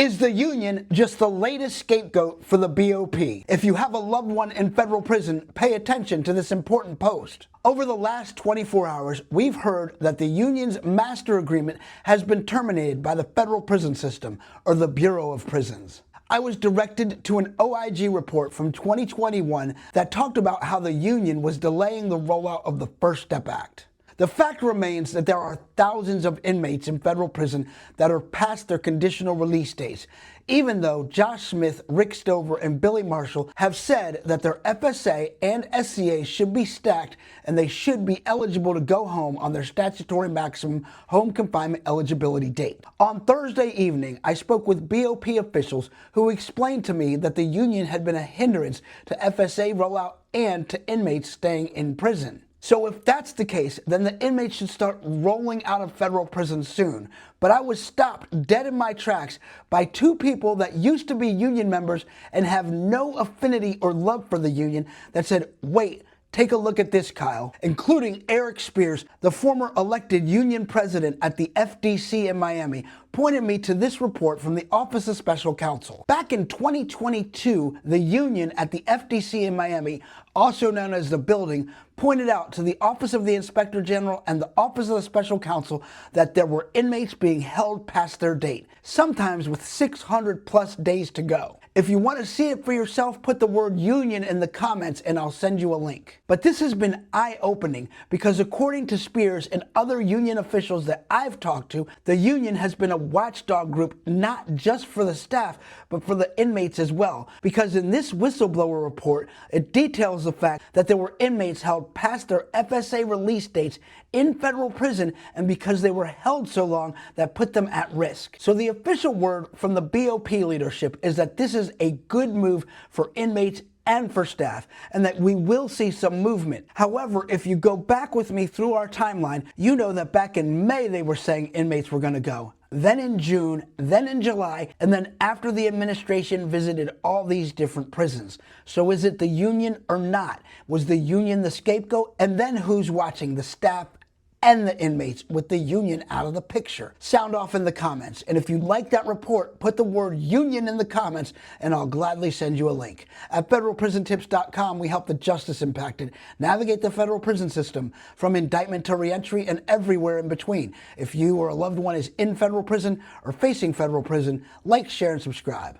Is the union just the latest scapegoat for the BOP? If you have a loved one in federal prison, pay attention to this important post. Over the last 24 hours, we've heard that the union's master agreement has been terminated by the federal prison system, or the Bureau of Prisons. I was directed to an OIG report from 2021 that talked about how the union was delaying the rollout of the First Step Act. The fact remains that there are thousands of inmates in federal prison that are past their conditional release dates, even though Josh Smith, Rick Stover, and Billy Marshall have said that their FSA and SCA should be stacked and they should be eligible to go home on their statutory maximum home confinement eligibility date. On Thursday evening, I spoke with BOP officials who explained to me that the union had been a hindrance to FSA rollout and to inmates staying in prison. So if that's the case, then the inmates should start rolling out of federal prison soon. But I was stopped dead in my tracks by two people that used to be union members and have no affinity or love for the union that said, wait, take a look at this, Kyle, including Eric Spears, the former elected union president at the FDC in Miami, pointed me to this report from the Office of Special Counsel. Back in 2022, the union at the FDC in Miami, also known as the building, pointed out to the Office of the Inspector General and the Office of the Special Counsel that there were inmates being held past their date, sometimes with 600 plus days to go. If you want to see it for yourself, put the word union in the comments and I'll send you a link. But this has been eye-opening because according to Spears and other union officials that I've talked to, the union has been a watchdog group not just for the staff, but for the inmates as well. Because in this whistleblower report, it details the fact that there were inmates held past their FSA release dates in federal prison and because they were held so long that put them at risk. So the official word from the BOP leadership is that this is a good move for inmates and for staff, and that we will see some movement. However, if you go back with me through our timeline, you know that back in May they were saying inmates were going to go. Then in June, then in July, and then after the administration visited all these different prisons. So is it the union or not? Was the union the scapegoat? And then who's watching? The staff and the inmates with the union out of the picture? Sound off in the comments. And if you like that report, put the word union in the comments and I'll gladly send you a link. At federalprisontips.com, we help the justice impacted navigate the federal prison system from indictment to reentry and everywhere in between. If you or a loved one is in federal prison or facing federal prison, like, share, and subscribe.